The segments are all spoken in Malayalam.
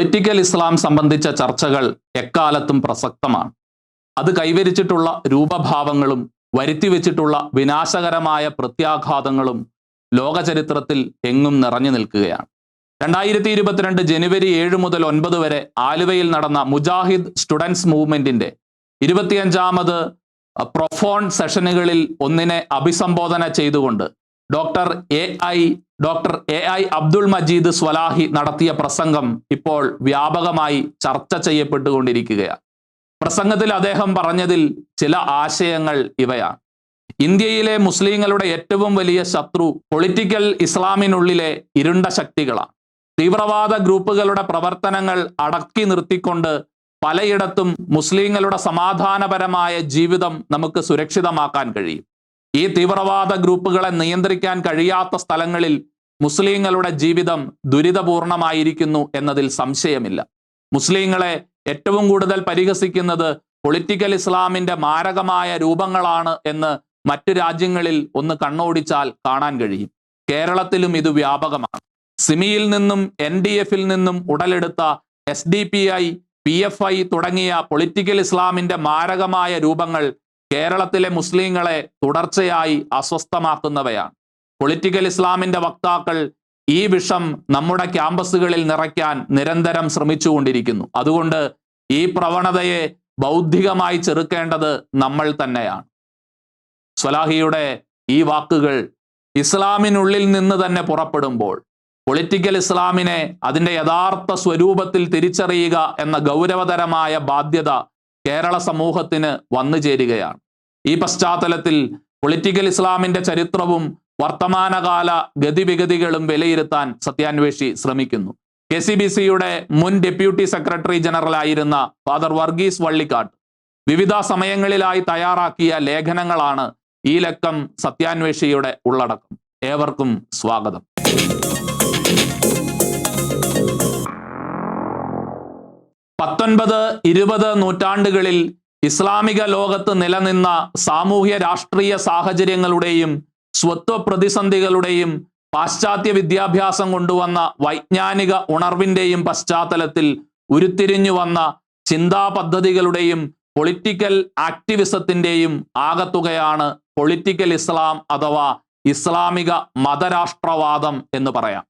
പൊളിറ്റിക്കൽ ഇസ്ലാം സംബന്ധിച്ച ചർച്ചകൾ എക്കാലത്തും പ്രസക്തമാണ്. അത് കൈവരിച്ചിട്ടുള്ള രൂപഭാവങ്ങളും വരുത്തിവെച്ചിട്ടുള്ള വിനാശകരമായ പ്രത്യാഘാതങ്ങളും ലോകചരിത്രത്തിൽ എങ്ങും നിറഞ്ഞു നിൽക്കുകയാണ്. 2022 ജനുവരി 7 മുതൽ 9 വരെ ആലുവയിൽ നടന്ന മുജാഹിദ് സ്റ്റുഡൻസ് മൂവ്മെന്റിന്റെ 25ാമത് പ്രൊഫോൺ സെഷനുകളിൽ ഒന്നിനെ അഭിസംബോധന ചെയ്തുകൊണ്ട് doctor A I Abdul Majeed Swalahi നടത്തിയ പ്രസംഗം ഇപ്പോൾ വ്യാപകമായി ചർച്ച ചെയ്യപ്പെട്ടുകൊണ്ടിരിക്കുകയാണ്. പ്രസംഗത്തിൽ അദ്ദേഹം പറഞ്ഞതിൽ ചില ആശയങ്ങൾ ഇവയാണ്. ഇന്ത്യയിലെ മുസ്ലിങ്ങളുടെ ഏറ്റവും വലിയ ശത്രു പൊളിറ്റിക്കൽ ഇസ്ലാമിനുള്ളിലെ ഇരുണ്ട ശക്തികളാണ്. തീവ്രവാദ ഗ്രൂപ്പുകളുടെ പ്രവർത്തനങ്ങൾ അടക്കി നിർത്തിക്കൊണ്ട് പലയിടത്തും മുസ്ലിങ്ങളുടെ സമാധാനപരമായ ജീവിതം നമുക്ക് സുരക്ഷിതമാക്കാൻ കഴിയും. ഈ തീവ്രവാദ ഗ്രൂപ്പുകളെ നിയന്ത്രിക്കാൻ കഴിയാത്ത സ്ഥലങ്ങളിൽ മുസ്ലിങ്ങളുടെ ജീവിതം ദുരിതപൂർണമായിരിക്കുന്നു എന്നതിൽ സംശയമില്ല. മുസ്ലിങ്ങളെ ഏറ്റവും കൂടുതൽ പരിഹസിക്കുന്നത് പൊളിറ്റിക്കൽ ഇസ്ലാമിന്റെ മാരകമായ രൂപങ്ങളാണ് എന്ന് മറ്റു രാജ്യങ്ങളിൽ ഒന്ന് കണ്ണോടിച്ചാൽ കാണാൻ കഴിയും. കേരളത്തിലും ഇത് വ്യാപകമാണ്. സിമിയിൽ നിന്നും NDF-ൽ നിന്നും ഉടലെടുത്ത SDPI, PFI തുടങ്ങിയ പൊളിറ്റിക്കൽ ഇസ്ലാമിന്റെ മാരകമായ രൂപങ്ങൾ കേരളത്തിലെ മുസ്ലിങ്ങളെ തുടർച്ചയായി അസ്വസ്ഥമാക്കുന്നവയാണ്. പൊളിറ്റിക്കൽ ഇസ്ലാമിന്റെ വക്താക്കൾ ഈ വിഷം നമ്മുടെ ക്യാമ്പസുകളിൽ നിറയ്ക്കാൻ നിരന്തരം ശ്രമിച്ചുകൊണ്ടിരിക്കുന്നു. അതുകൊണ്ട് ഈ പ്രവണതയെ ബൗദ്ധികമായി ചെറുക്കേണ്ടത് നമ്മൾ തന്നെയാണ്. സ്വലാഹിയുടെ ഈ വാക്കുകൾ ഇസ്ലാമിനുള്ളിൽ നിന്ന് തന്നെ പുറപ്പെടുമ്പോൾ പൊളിറ്റിക്കൽ ഇസ്ലാമിനെ അതിൻ്റെ യഥാർത്ഥ സ്വരൂപത്തിൽ തിരിച്ചറിയുക എന്ന ഗൗരവതരമായ ബാധ്യത കേരള സമൂഹത്തിന് വന്നു ചേരുകയാണ്. ഈ പശ്ചാത്തലത്തിൽ പൊളിറ്റിക്കൽ ഇസ്ലാമിന്റെ ചരിത്രവും വർത്തമാനകാല ഗതിവിഗതികളും വിലയിരുത്താൻ സത്യാന്വേഷി ശ്രമിക്കുന്നു. KCBC-യുടെ മുൻ ഡെപ്യൂട്ടി സെക്രട്ടറി ജനറൽ ആയിരുന്ന ഫാദർ വർഗീസ് വള്ളിക്കാട്ട് വിവിധ സമയങ്ങളിലായി തയ്യാറാക്കിയ ലേഖനങ്ങളാണ് ഈ ലക്കം സത്യാന്വേഷിയുടെ ഉള്ളടക്കം. ഏവർക്കും സ്വാഗതം. പത്തൊൻപത് 20 നൂറ്റാണ്ടുകളിൽ ഇസ്ലാമിക ലോകത്ത് നിലനിന്ന സാമൂഹ്യ രാഷ്ട്രീയ സാഹചര്യങ്ങളുടെയും സ്വത്വ പ്രതിസന്ധികളുടെയും പാശ്ചാത്യ വിദ്യാഭ്യാസം കൊണ്ടുവന്ന വൈജ്ഞാനിക ഉണർവിന്റെയും പശ്ചാത്തലത്തിൽ ഉരുത്തിരിഞ്ഞു വന്ന ചിന്താ പദ്ധതികളുടെയും പൊളിറ്റിക്കൽ ആക്ടിവിസത്തിന്റെയും ആകത്തുകയാണ് പൊളിറ്റിക്കൽ ഇസ്ലാം അഥവാ ഇസ്ലാമിക മതരാഷ്ട്രവാദം എന്ന് പറയാം.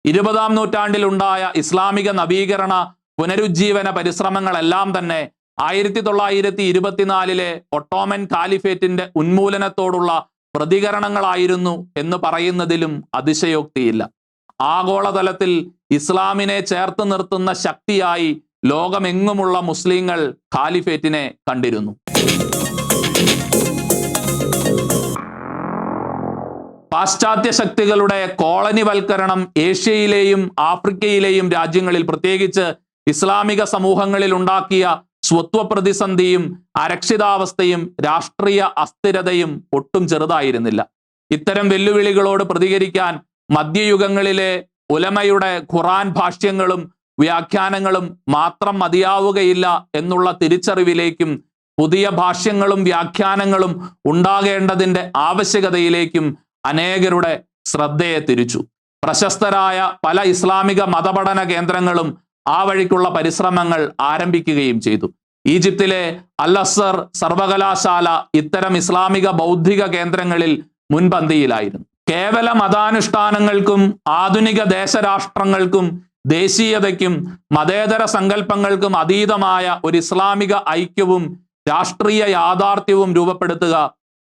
20ാം നൂറ്റാണ്ടിൽ ഉണ്ടായ ഇസ്ലാമിക നവീകരണ പുനരുജ്ജീവന പരിശ്രമങ്ങളെല്ലാം തന്നെ 1924-ലെ ഒട്ടോമൻ കാലിഫേറ്റിന്റെ ഉന്മൂലനത്തോടുള്ള പ്രതികരണങ്ങളായിരുന്നു എന്ന് പറയുന്നതിലും അതിശയോക്തിയില്ല. ആഗോളതലത്തിൽ ഇസ്ലാമിനെ ചേർത്ത് നിർത്തുന്ന ശക്തിയായി ലോകമെങ്ങുമുള്ള മുസ്ലിങ്ങൾ ഖാലിഫേറ്റിനെ കണ്ടിരുന്നു. പാശ്ചാത്യ ശക്തികളുടെ കോളനിവൽക്കരണം ഏഷ്യയിലെയും ആഫ്രിക്കയിലെയും രാജ്യങ്ങളിൽ പ്രത്യേകിച്ച് ഇസ്ലാമിക സമൂഹങ്ങളിൽ ഉണ്ടാക്കിയ സ്വത്വ പ്രതിസന്ധിയും അരക്ഷിതാവസ്ഥയും രാഷ്ട്രീയ അസ്ഥിരതയും ഒട്ടും ചെറുതായിരുന്നില്ല. ഇത്തരം വെല്ലുവിളികളോട് പ്രതികരിക്കാൻ മധ്യയുഗങ്ങളിലെ ഉലമയുടെ ഖുറാൻ ഭാഷ്യങ്ങളും വ്യാഖ്യാനങ്ങളും മാത്രം മതിയാവുകയില്ല എന്നുള്ള തിരിച്ചറിവിലേക്കും പുതിയ ഭാഷ്യങ്ങളും വ്യാഖ്യാനങ്ങളും ഉണ്ടാകേണ്ടതിന്റെ ആവശ്യകതയിലേക്കും അനേകരുടെ ശ്രദ്ധയെ തിരിച്ചു. പ്രശസ്തരായ പല ഇസ്ലാമിക മതപഠന കേന്ദ്രങ്ങളും ആ വഴിക്കുള്ള പരിശ്രമങ്ങൾ ആരംഭിക്കുകയും ചെയ്തു. ഈജിപ്തിലെ അൽ അസ്സർ സർവകലാശാല ഇത്തരം ഇസ്ലാമിക ബൗദ്ധിക കേന്ദ്രങ്ങളിൽ മുൻപന്തിയിലായിരുന്നു. കേവല മതാനുഷ്ഠാനങ്ങൾക്കും ആധുനിക ദേശരാഷ്ട്രങ്ങൾക്കും ദേശീയതയ്ക്കും മതേതര സങ്കല്പങ്ങൾക്കും അതീതമായ ഒരു ഇസ്ലാമിക ഐക്യവും രാഷ്ട്രീയ യാഥാർത്ഥ്യവും രൂപപ്പെടുത്തുക,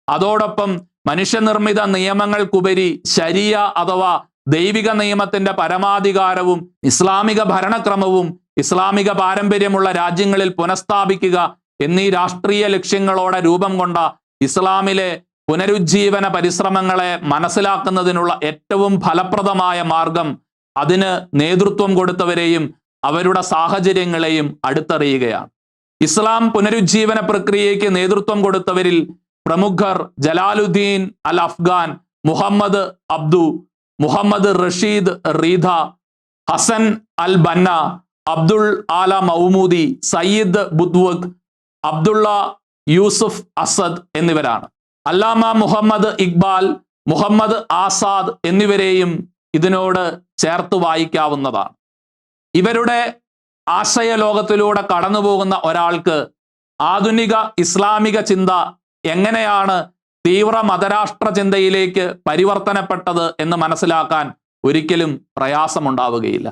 അതോടൊപ്പം മനുഷ്യനിർമ്മിത നിയമങ്ങൾക്കുപരി ശരിയ അഥവാ ദൈവിക നിയമത്തിന്റെ പരമാധികാരവും ഇസ്ലാമിക ഭരണക്രമവും ഇസ്ലാമിക പാരമ്പര്യമുള്ള രാജ്യങ്ങളിൽ പുനഃസ്ഥാപിക്കുക എന്നീ രാഷ്ട്രീയ ലക്ഷ്യങ്ങളോടെ രൂപം കൊണ്ട ഇസ്ലാമിലെ പുനരുജ്ജീവന പരിശ്രമങ്ങളെ മനസ്സിലാക്കുന്നതിനുള്ള ഏറ്റവും ഫലപ്രദമായ മാർഗം അതിന് നേതൃത്വം കൊടുത്തവരെയും അവരുടെ സാഹചര്യങ്ങളെയും അടുത്തറിയുകയാണ്. ഇസ്ലാം പുനരുജ്ജീവന പ്രക്രിയയ്ക്ക് നേതൃത്വം കൊടുത്തവരിൽ പ്രമുഖർ ജലാലുദ്ദീൻ അൽ അഫ്ഗാൻ, മുഹമ്മദ് അബ്ദു, മുഹമ്മദ് റഷീദ് റീധ, ഹസൻ അൽ ബന്ന, അബ്ദുൾ ആല മൗമൂദി, സയ്യിദ് ബുദ്വക്, അബ്ദുള്ള യൂസുഫ് അസദ് എന്നിവരാണ്. അല്ലാമ മുഹമ്മദ് ഇക്ബാൽ, മുഹമ്മദ് ആസാദ് എന്നിവരെയും ഇതിനോട് ചേർത്ത് വായിക്കാവുന്നതാണ്. ഇവരുടെ ആശയ ലോകത്തിലൂടെ കടന്നു പോകുന്ന ഒരാൾക്ക് ആധുനിക ഇസ്ലാമിക ചിന്ത എങ്ങനെയാണ് തീവ്ര മതരാഷ്ട്ര ചിന്തയിലേക്ക് പരിവർത്തനപ്പെട്ടത് എന്ന് മനസ്സിലാക്കാൻ ഒരിക്കലും പ്രയാസമുണ്ടാവുകയില്ല.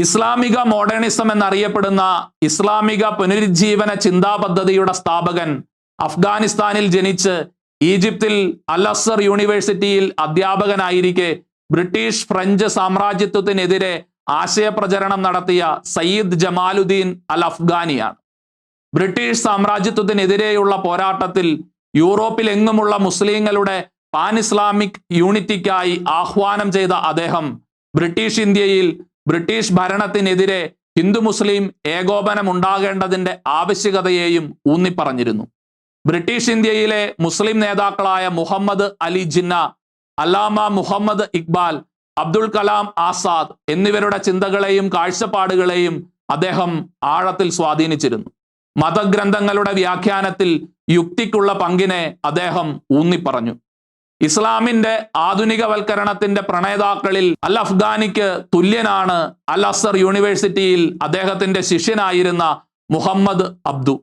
ഇസ്ലാമിക മോഡേണിസം എന്നറിയപ്പെടുന്ന ഇസ്ലാമിക പുനരുജ്ജീവന ചിന്താ പദ്ധതിയുടെ സ്ഥാപകൻ അഫ്ഗാനിസ്ഥാനിൽ ജനിച്ച് ഈജിപ്തിൽ അൽ അസ്സർ യൂണിവേഴ്സിറ്റിയിൽ അധ്യാപകനായിരിക്കെ ബ്രിട്ടീഷ് ഫ്രഞ്ച് സാമ്രാജ്യത്വത്തിനെതിരെ ആശയപ്രചരണം നടത്തിയ സയ്യിദ് ജമാലുദ്ദീൻ അൽ അഫ്ഗാനിയാണ്. ബ്രിട്ടീഷ് സാമ്രാജ്യത്വത്തിനെതിരെയുള്ള പോരാട്ടത്തിൽ യൂറോപ്പിലെങ്ങുമുള്ള മുസ്ലിങ്ങളുടെ പാൻ ഇസ്ലാമിക് യൂണിറ്റിക്കായി ആഹ്വാനം ചെയ്ത അദ്ദേഹം ബ്രിട്ടീഷ് ഇന്ത്യയിൽ ബ്രിട്ടീഷ് ഭരണത്തിനെതിരെ ഹിന്ദു മുസ്ലിം ഏകോപനം ഉണ്ടാകേണ്ടതിന്റെ ആവശ്യകതയെയും ഊന്നിപ്പറഞ്ഞിരുന്നു. ബ്രിട്ടീഷ് ഇന്ത്യയിലെ മുസ്ലിം നേതാക്കളായ മുഹമ്മദ് അലി ജിന്ന, അല്ലാമ മുഹമ്മദ് ഇക്ബാൽ, അബ്ദുൽ കലാം ആസാദ് എന്നിവരുടെ ചിന്തകളെയും കാഴ്ചപ്പാടുകളെയും അദ്ദേഹം ആഴത്തിൽ സ്വാധീനിച്ചിരുന്നു. മതഗ്രന്ഥങ്ങളുടെ വ്യാഖ്യാനത്തിൽ യുക്തിക്കുള്ള പങ്കിനെ അദ്ദേഹം ഊന്നിപ്പറഞ്ഞു. ഇസ്ലാമിന്റെ ആധുനികവൽക്കരണത്തിന്റെ പ്രണേതാക്കളിൽ അൽ അഫ്ഗാനിക്ക് തുല്യനാണ് അൽ അസ്സർ യൂണിവേഴ്സിറ്റിയിൽ അദ്ദേഹത്തിന്റെ ശിഷ്യനായിരുന്ന മുഹമ്മദ് അബ്ദു.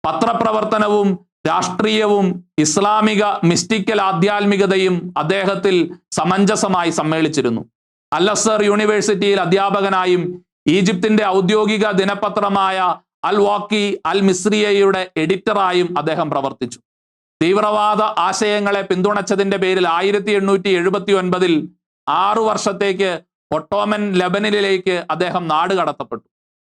പത്രപ്രവർത്തനവും രാഷ്ട്രീയവും ഇസ്ലാമിക മിസ്റ്റിക്കൽ ആധ്യാത്മികതയും അദ്ദേഹത്തിൽ സമഞ്ജസമായി സമ്മേളിച്ചിരുന്നു. അൽ അസ്സർ യൂണിവേഴ്സിറ്റിയിൽ അധ്യാപകനായും ഈജിപ്തിന്റെ ഔദ്യോഗിക ദിനപത്രമായ അൽ വാക്കി അൽ മിസ്രിയയുടെ എഡിറ്ററായും അദ്ദേഹം പ്രവർത്തിച്ചു. തീവ്രവാദ ആശയങ്ങളെ പിന്തുണച്ചതിന്റെ പേരിൽ 1879 6 വർഷത്തേക്ക് ഒട്ടോമൻ ലെബനനിലേക്ക് അദ്ദേഹം നാട് കടത്തപ്പെട്ടു.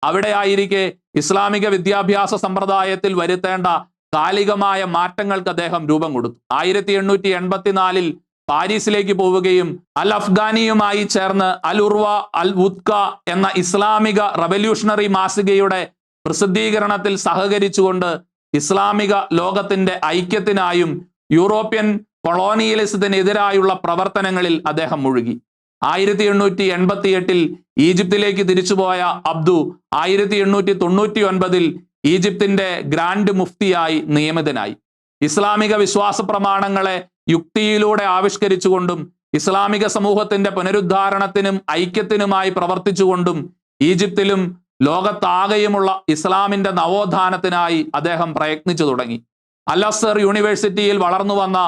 അവിടെയായിരിക്കെ ഇസ്ലാമിക വിദ്യാഭ്യാസ സമ്പ്രദായത്തിൽ വരുത്തേണ്ട കാലികമായ മാറ്റങ്ങൾക്ക് അദ്ദേഹം രൂപം കൊടുത്തു. 1884 പാരീസിലേക്ക് പോവുകയും അൽ അഫ്ഗാനിയുമായി ചേർന്ന് അൽ ഉർവ അൽ വുദ്ക എന്ന ഇസ്ലാമിക റവല്യൂഷണറി മാസികയുടെ പ്രസിദ്ധീകരണത്തിൽ സഹകരിച്ചുകൊണ്ട് ഇസ്ലാമിക ലോകത്തിന്റെ ഐക്യത്തിനായും യൂറോപ്യൻ കൊളോണിയലിസത്തിനെതിരായുള്ള പ്രവർത്തനങ്ങളിൽ അദ്ദേഹം മുഴുകി. 1888 ഈജിപ്തിലേക്ക് തിരിച്ചുപോയ അബ്ദു 1899 ഈജിപ്തിന്റെ ഗ്രാൻഡ് മുഫ്തിയായി നിയമിതനായി. ഇസ്ലാമിക വിശ്വാസ പ്രമാണങ്ങളെ യുക്തിയിലൂടെ ആവിഷ്കരിച്ചുകൊണ്ടും ഇസ്ലാമിക സമൂഹത്തിന്റെ പുനരുദ്ധാരണത്തിനും ഐക്യത്തിനുമായി പ്രവർത്തിച്ചുകൊണ്ടും ഈജിപ്തിലും ലോകത്താകെയുമുള്ള ഇസ്ലാമിന്റെ നവോത്ഥാനത്തിനായി അദ്ദേഹം പ്രയത്നിച്ചു തുടങ്ങി. അൽ അസ്സർ യൂണിവേഴ്സിറ്റിയിൽ വളർന്നു വന്ന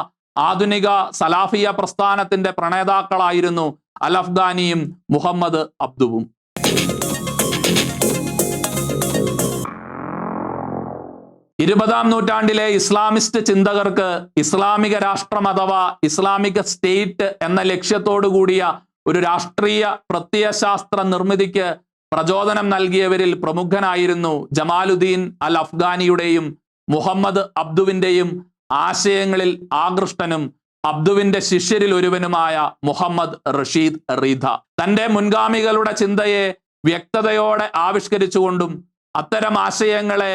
ആധുനിക സലാഫിയ പ്രസ്ഥാനത്തിന്റെ പ്രണേതാക്കളായിരുന്നു അൽ അഫ്ഗാനിയും മുഹമ്മദ് അബ്ദുവും. ഇരുപതാം നൂറ്റാണ്ടിലെ ഇസ്ലാമിസ്റ്റ് ചിന്തകർക്ക് ഇസ്ലാമിക രാഷ്ട്രം അഥവാ ഇസ്ലാമിക സ്റ്റേറ്റ് എന്ന ലക്ഷ്യത്തോടു കൂടിയ ഒരു രാഷ്ട്രീയ പ്രത്യയശാസ്ത്ര നിർമ്മിതിക്ക് പ്രചോദനം നൽകിയവരിൽ പ്രമുഖനായിരുന്നു ജമാലുദ്ദീൻ അൽ അഫ്ഗാനിയുടെയും മുഹമ്മദ് അബ്ദുവിന്റെയും ആശയങ്ങളിൽ ആകൃഷ്ടനും അബ്ദുവിന്റെ ശിഷ്യരിൽ ഒരുവനുമായ മുഹമ്മദ് റഷീദ് റീധ. തന്റെ മുൻഗാമികളുടെ ചിന്തയെ വ്യക്തതയോടെ ആവിഷ്കരിച്ചുകൊണ്ടും അത്തരം ആശയങ്ങളെ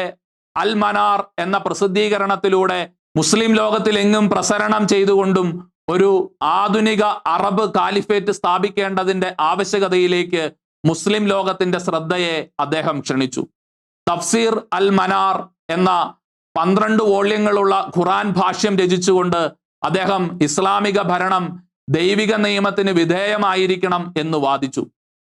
അൽ മനാർ എന്ന പ്രസിദ്ധീകരണത്തിലൂടെ മുസ്ലിം ലോകത്തിലെങ്ങും പ്രസരണം ചെയ്തുകൊണ്ടും ഒരു ആധുനിക അറബ് കാലിഫേറ്റ് സ്ഥാപിക്കേണ്ടതിന്റെ ആവശ്യകതയിലേക്ക് മുസ്ലിം ലോകത്തിന്റെ ശ്രദ്ധയെ അദ്ദേഹം ക്ഷണിച്ചു. തഫ്സീർ അൽ മനാർ എന്ന 12 വോള്യങ്ങളുള്ള ഖുറാൻ ഭാഷ്യം രചിച്ചുകൊണ്ട് അദ്ദേഹം ഇസ്ലാമിക ഭരണം ദൈവിക നിയമത്തിന് വിധേയമായിരിക്കണം എന്ന് വാദിച്ചു.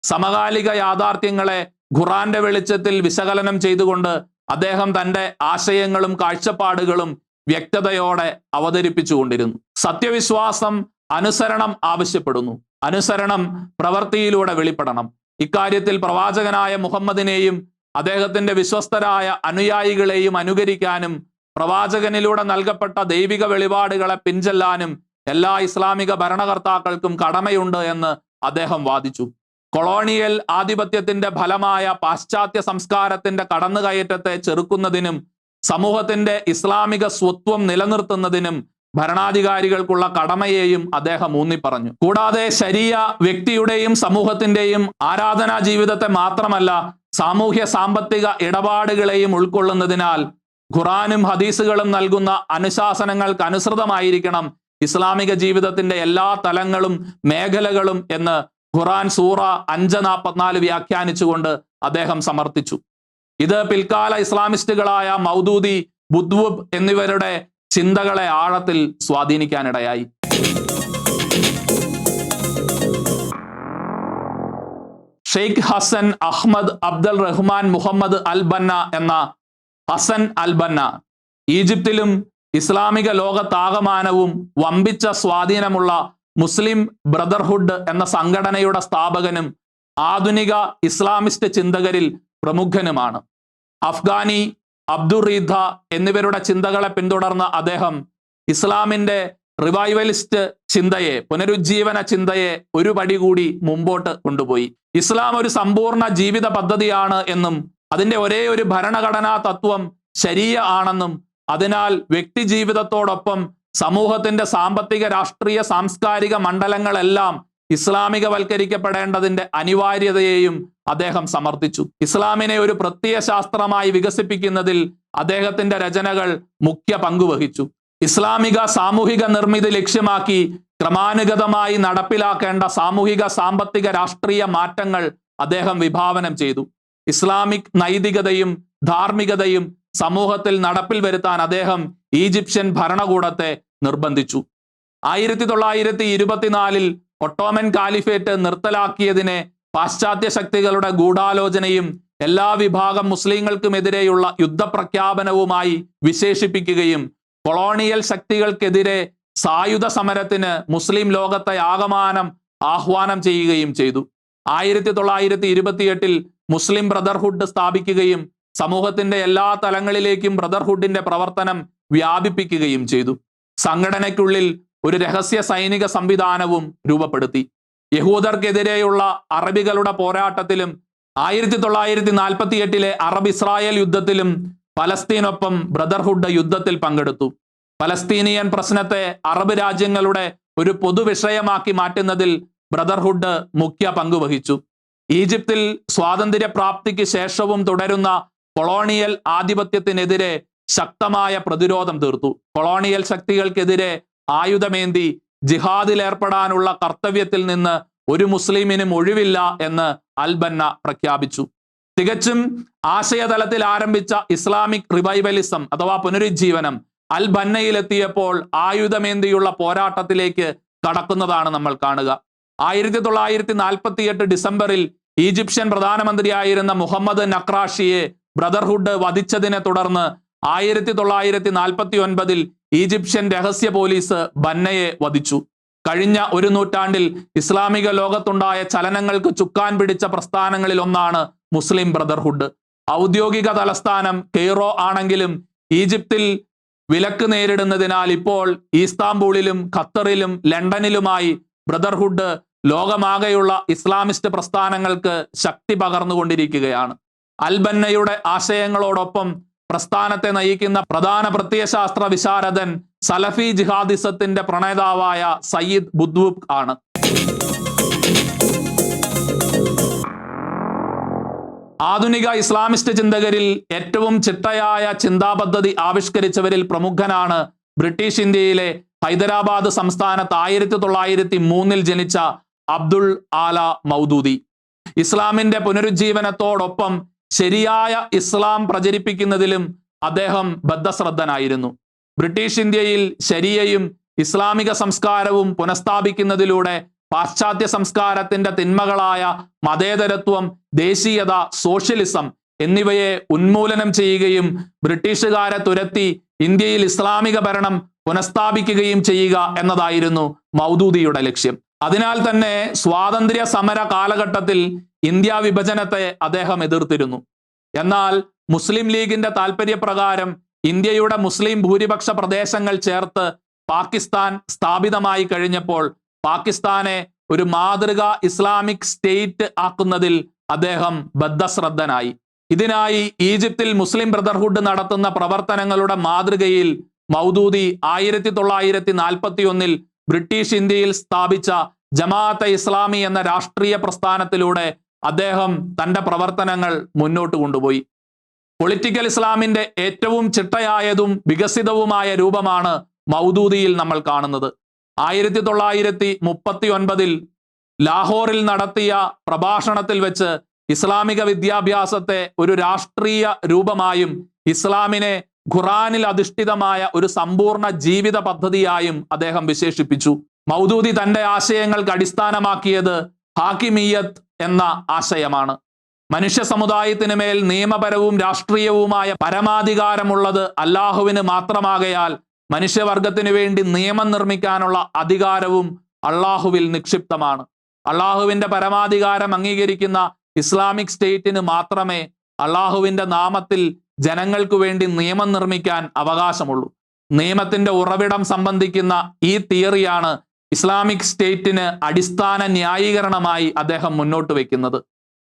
സമകാലിക യാഥാർത്ഥ്യങ്ങളെ ഖുറാന്റെ വെളിച്ചത്തിൽ വിശകലനം ചെയ്തുകൊണ്ട് അദ്ദേഹം തന്റെ ആശയങ്ങളും കാഴ്ചപ്പാടുകളും വ്യക്തതയോടെ അവതരിപ്പിച്ചുകൊണ്ടിരുന്നു. സത്യവിശ്വാസം അനുസരണം ആവശ്യപ്പെടുന്നു. അനുസരണം പ്രവൃത്തിയിലൂടെ വെളിപ്പെടണം. ഇക്കാര്യത്തിൽ പ്രവാചകനായ മുഹമ്മദിനെയും അദ്ദേഹത്തിന്റെ വിശ്വസ്തരായ അനുയായികളെയും അനുകരിക്കാനും പ്രവാചകനിലൂടെ നൽകപ്പെട്ട ദൈവിക വെളിപാടുകളെ പിൻചെല്ലാനും എല്ലാ ഇസ്ലാമിക ഭരണകർത്താക്കൾക്കും കടമയുണ്ട് എന്ന് അദ്ദേഹം വാദിച്ചു. കൊളോണിയൽ ആധിപത്യത്തിന്റെ ഫലമായ പാശ്ചാത്യ സംസ്കാരത്തിന്റെ കടന്നുകയറ്റത്തെ ചെറുക്കുന്നതിനും സമൂഹത്തിന്റെ ഇസ്ലാമിക സ്വത്വം നിലനിർത്തുന്നതിനും ഭരണാധികാരികൾക്കുള്ള കടമയെയും അദ്ദേഹം ഊന്നിപ്പറഞ്ഞു. കൂടാതെ ശരിയ വ്യക്തിയുടെയും സമൂഹത്തിന്റെയും ആരാധനാ ജീവിതത്തെ മാത്രമല്ല സാമൂഹ്യ സാമ്പത്തിക ഇടപാടുകളെയും ഉൾക്കൊള്ളുന്നതിനാൽ ഖുറാനും ഹദീസുകളും നൽകുന്ന അനുശാസനങ്ങൾക്ക് അനുസൃതമായിരിക്കണം ഇസ്ലാമിക ജീവിതത്തിന്റെ എല്ലാ തലങ്ങളും മേഖലകളും എന്ന് ഖുറാൻ സൂറ 5:44 വ്യാഖ്യാനിച്ചുകൊണ്ട് അദ്ദേഹം സമർത്ഥിച്ചു. ഇത് പിൽക്കാല ഇസ്ലാമിസ്റ്റുകളായ മൗദൂദി, ബുദ്വബ് എന്നിവരുടെ ചിന്തകളെ ആഴത്തിൽ സ്വാധീനിക്കാനിടയായി. ഷെയ്ഖ് ഹസൻ അഹ്മദ് അബ്ദുൽ റഹ്മാൻ മുഹമ്മദ് അൽ ബന്ന എന്ന ഹസൻ അൽ ബന്ന ഈജിപ്തിലും ഇസ്ലാമിക ലോകത്താകമാനവും വമ്പിച്ച സ്വാധീനമുള്ള മുസ്ലിം ബ്രദർഹുഡ് എന്ന സംഘടനയുടെ സ്ഥാപകനും ആധുനിക ഇസ്ലാമിസ്റ്റ് ചിന്തകരിൽ പ്രമുഖനുമാണ്. അഫ്ഗാനി, അബ്ദുർ റീദ എന്നിവരുടെ ചിന്തകളെ പിന്തുടർന്ന അദ്ദേഹം ഇസ്ലാമിന്റെ റിവൈവലിസ്റ്റ് ചിന്തയെ, പുനരുജ്ജീവന ചിന്തയെ ഒരു പടി കൂടി മുമ്പോട്ട് കൊണ്ടുപോയി. ഇസ്ലാം ഒരു സമ്പൂർണ്ണ ജീവിത പദ്ധതിയാണ് എന്നും അതിന്റെ ഒരേ ഒരു ഭരണഘടനാ തത്വം ശരീഅ ആണെന്നും അതിനാൽ വ്യക്തി ജീവിതത്തോടൊപ്പം സമൂഹത്തിന്റെ സാമ്പത്തിക, രാഷ്ട്രീയ, സാംസ്കാരിക മണ്ഡലങ്ങളെല്ലാം ഇസ്ലാമികവൽക്കരിക്കപ്പെടേണ്ടതിന്റെ അനിവാര്യതയെയും അദ്ദേഹം സമർത്ഥിച്ചു. ഇസ്ലാമിനെ ഒരു പ്രത്യയശാസ്ത്രമായി വികസിപ്പിക്കുന്നതിൽ അദ്ദേഹത്തിന്റെ രചനകൾ മുഖ്യ പങ്കുവഹിച്ചു. ഇസ്ലാമിക സാമൂഹിക നിർമ്മിതി ലക്ഷ്യമാക്കി ക്രമാനുഗതമായി നടപ്പിലാക്കേണ്ട സാമൂഹിക, സാമ്പത്തിക, രാഷ്ട്രീയ മാറ്റങ്ങൾ അദ്ദേഹം വിഭാവനം ചെയ്തു. ഇസ്ലാമിക് നൈതികതയും ധാർമ്മികതയും സമൂഹത്തിൽ നടപ്പിൽ വരുത്താൻ അദ്ദേഹം ഈജിപ്ഷ്യൻ ഭരണകൂടത്തെ നിർബന്ധിച്ചു. 1924 ഒട്ടോമൻ കാലിഫേറ്റ് നിർത്തലാക്കിയതിനെ പാശ്ചാത്യ ശക്തികളുടെ ഗൂഢാലോചനയും എല്ലാ വിഭാഗം മുസ്ലിങ്ങൾക്കുമെതിരെയുള്ള യുദ്ധപ്രഖ്യാപനവുമായി വിശേഷിപ്പിക്കുകയും കൊളോണിയൽ ശക്തികൾക്കെതിരെ സായുധ സമരത്തിന് മുസ്ലിം ലോകത്തെ ആകമാനം ആഹ്വാനം ചെയ്യുകയും ചെയ്തു. 1928 മുസ്ലിം ബ്രദർഹുഡ് സ്ഥാപിക്കുകയും സമൂഹത്തിന്റെ എല്ലാ തലങ്ങളിലേക്കും ബ്രദർഹുഡിന്റെ പ്രവർത്തനം വ്യാപിപ്പിക്കുകയും ചെയ്തു. സംഘടനയ്ക്കുള്ളിൽ ഒരു രഹസ്യ സൈനിക സംവിധാനവും രൂപപ്പെടുത്തി. യഹൂദർക്കെതിരെയുള്ള അറബികളുടെ പോരാട്ടത്തിലും 1948 അറബ് ഇസ്രായേൽ യുദ്ധത്തിലും പലസ്തീനൊപ്പം ബ്രദർഹുഡ് യുദ്ധത്തിൽ പങ്കെടുത്തു. പലസ്തീനിയൻ പ്രശ്നത്തെ അറബ് രാജ്യങ്ങളുടെ ഒരു പൊതുവിഷയമാക്കി മാറ്റുന്നതിൽ ബ്രദർഹുഡ് മുഖ്യ പങ്കുവഹിച്ചു. ഈജിപ്തിൽ സ്വാതന്ത്ര്യ പ്രാപ്തിക്ക് ശേഷവും തുടരുന്ന കൊളോണിയൽ ആധിപത്യത്തിനെതിരെ ശക്തമായ പ്രതിരോധം തീർത്തു. കൊളോണിയൽ ശക്തികൾക്കെതിരെ ആയുധമേന്തി ജിഹാദിലേർപ്പെടാനുള്ള കർത്തവ്യത്തിൽ നിന്ന് ഒരു മുസ്ലിമിനും ഒഴിവില്ല എന്ന് അൽ ബന്ന പ്രഖ്യാപിച്ചു. തികച്ചും ആശയതലത്തിൽ ആരംഭിച്ച ഇസ്ലാമിക് റിവൈവലിസം അഥവാ പുനരുജ്ജീവനം അൽ ബന്നയിലെത്തിയപ്പോൾ ആയുധമേന്തിയുള്ള പോരാട്ടത്തിലേക്ക് കടക്കുന്നതാണ് നമ്മൾ കാണുക. 1948 ഡിസംബറിൽ ഈജിപ്ഷ്യൻ പ്രധാനമന്ത്രിയായിരുന്ന മുഹമ്മദ് നക്രാഷിയെ ബ്രദർഹുഡ് വധിച്ചതിനെ തുടർന്ന് 1949 ഈജിപ്ഷ്യൻ രഹസ്യ പോലീസ് ബന്നയെ വധിച്ചു. കഴിഞ്ഞ ഒരു നൂറ്റാണ്ടിൽ ഇസ്ലാമിക ലോകത്തുണ്ടായ ചലനങ്ങൾക്ക് ചുക്കാൻ പിടിച്ച പ്രസ്ഥാനങ്ങളിൽ ഒന്നാണ് മുസ്ലിം ബ്രദർഹുഡ്. ഔദ്യോഗിക തലസ്ഥാനം കെയ്റോ ആണെങ്കിലും ഈജിപ്തിൽ വിലക്ക് നേരിടുന്നതിനാൽ ഇപ്പോൾ ഈസ്താംബൂളിലും ഖത്തറിലും ലണ്ടനിലുമായി ബ്രദർഹുഡ് ലോകമാകെയുള്ള ഇസ്ലാമിസ്റ്റ് പ്രസ്ഥാനങ്ങൾക്ക് ശക്തി പകർന്നുകൊണ്ടിരിക്കുകയാണ്. അൽ ബന്നയുടെ ആശയങ്ങളോടൊപ്പം പ്രസ്ഥാനത്തെ നയിക്കുന്ന പ്രധാന പ്രത്യയശാസ്ത്ര വിശാരദൻ സലഫി ജിഹാദിസത്തിന്റെ പ്രണേതാവായ സയ്യിദ് ബുദ്വൂബ് ആണ്. ആധുനിക ഇസ്ലാമിസ്റ്റ് ചിന്തകരിൽ ഏറ്റവും ചിട്ടയായ ചിന്താപദ്ധതി ആവിഷ്കരിച്ചവരിൽ പ്രമുഖനാണ് ബ്രിട്ടീഷ് ഇന്ത്യയിലെ ഹൈദരാബാദ് സംസ്ഥാനത്ത് 1903 ജനിച്ച അബ്ദുൾ ആല മൗദൂദി. ഇസ്ലാമിന്റെ പുനരുജ്ജീവനത്തോടൊപ്പം ശരിയായ ഇസ്ലാം പ്രചരിപ്പിക്കുന്നതിലും അദ്ദേഹം ബദ്ധശ്രദ്ധനായിരുന്നു. ബ്രിട്ടീഷ് ഇന്ത്യയിൽ ശരിയയും ഇസ്ലാമിക സംസ്കാരവും പുനഃസ്ഥാപിക്കുന്നതിലൂടെ പാശ്ചാത്യ സംസ്കാരത്തിന്റെ തിന്മകളായ മതേതരത്വം, ദേശീയത, സോഷ്യലിസം എന്നിവയെ ഉന്മൂലനം ചെയ്യുകയും ബ്രിട്ടീഷുകാരെ തുരത്തി ഇന്ത്യയിൽ ഇസ്ലാമിക ഭരണം പുനഃസ്ഥാപിക്കുകയും ചെയ്യുക എന്നതായിരുന്നു മൗദൂദിയുടെ ലക്ഷ്യം. അതിനാൽ തന്നെ സ്വാതന്ത്ര്യ സമര കാലഘട്ടത്തിൽ ഇന്ത്യ വിഭജനത്തെ അദ്ദേഹം എതിർത്തിരുന്നു. എന്നാൽ മുസ്ലിം ലീഗിന്റെ താല്പര്യപ്രകാരം ഇന്ത്യയുടെ മുസ്ലിം ഭൂരിപക്ഷ പ്രദേശങ്ങൾ ചേർത്ത് പാകിസ്ഥാൻ സ്ഥാപിതമായി കഴിഞ്ഞപ്പോൾ പാകിസ്ഥാനെ ഒരു മാതൃക ഇസ്ലാമിക് സ്റ്റേറ്റ് ആക്കുന്നതിൽ അദ്ദേഹം ബദ്ധശ്രദ്ധനായി. ഇതിനായി ഈജിപ്തിൽ മുസ്ലിം ബ്രദർഹുഡ് നടത്തുന്ന പ്രവർത്തനങ്ങളുടെ മാതൃകയിൽ മൗദൂദി 1941 ബ്രിട്ടീഷ് ഇന്ത്യയിൽ സ്ഥാപിച്ച ജമാഅത്തെ ഇസ്ലാമി എന്ന രാഷ്ട്രീയ പ്രസ്ഥാനത്തിലൂടെ അദ്ദേഹം തന്റെ പ്രവർത്തനങ്ങൾ മുന്നോട്ട് കൊണ്ടുപോയി. പൊളിറ്റിക്കൽ ഇസ്ലാമിന്റെ ഏറ്റവും ചിട്ടയായതും വികസിതവുമായ രൂപമാണ് മൗദൂദിയിൽ നമ്മൾ കാണുന്നത്. 1939 ലാഹോറിൽ നടത്തിയ പ്രഭാഷണത്തിൽ വെച്ച് ഇസ്ലാമിക വിദ്യാഭ്യാസത്തെ ഒരു രാഷ്ട്രീയ രൂപമായും ഇസ്ലാമിനെ ഖുറാനിൽ അധിഷ്ഠിതമായ ഒരു സമ്പൂർണ്ണ ജീവിത പദ്ധതിയായും അദ്ദേഹം വിശേഷിപ്പിച്ചു. മൗദൂദി തന്റെ ആശയങ്ങൾക്ക് അടിസ്ഥാനമാക്കിയത് ഹാക്കിമിയത്ത് എന്ന ആശയമാണ്. മനുഷ്യ സമുദായത്തിന് മേൽ നിയമപരവും രാഷ്ട്രീയവുമായ പരമാധികാരമുള്ളത് അള്ളാഹുവിന് മാത്രമാകയാൽ മനുഷ്യവർഗത്തിനു വേണ്ടി നിയമം നിർമ്മിക്കാനുള്ള അധികാരവും അള്ളാഹുവിൽ നിക്ഷിപ്തമാണ്. അള്ളാഹുവിന്റെ പരമാധികാരം അംഗീകരിക്കുന്ന ഇസ്ലാമിക് സ്റ്റേറ്റിന് മാത്രമേ അള്ളാഹുവിന്റെ നാമത്തിൽ ജനങ്ങൾക്ക് വേണ്ടി നിയമം നിർമ്മിക്കാൻ അവകാശമുള്ളൂ. നിയമത്തിന്റെ ഉറവിടം സംബന്ധിക്കുന്ന ഈ തിയറിയാണ് ഇസ്ലാമിക് സ്റ്റേറ്റിന് അടിസ്ഥാന ന്യായീകരണമായി അദ്ദേഹം മുന്നോട്ട് വെക്കുന്നത്.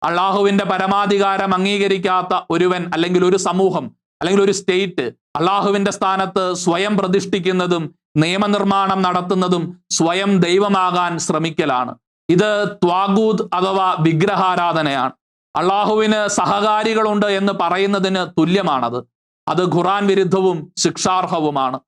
അള്ളാഹുവിന്റെ പരമാധികാരം അംഗീകരിക്കാത്ത ഒരുവൻ അല്ലെങ്കിൽ ഒരു സമൂഹം അല്ലെങ്കിൽ ഒരു സ്റ്റേറ്റ് അള്ളാഹുവിന്റെ സ്ഥാനത്ത് സ്വയം പ്രതിഷ്ഠിക്കുന്നതും നിയമനിർമ്മാണം നടത്തുന്നതും സ്വയം ദൈവമാകാൻ ശ്രമിക്കലാണ്. ഇത് ത്വാഗൂത്ത് അഥവാ വിഗ്രഹാരാധനയാണ്. അള്ളാഹുവിന് സഹകാരികളുണ്ട് എന്ന് പറയുന്നതിന് തുല്യമാണത്. അത് ഖുർആൻ വിരുദ്ധവും ശിക്ഷാർഹവുമാണ്.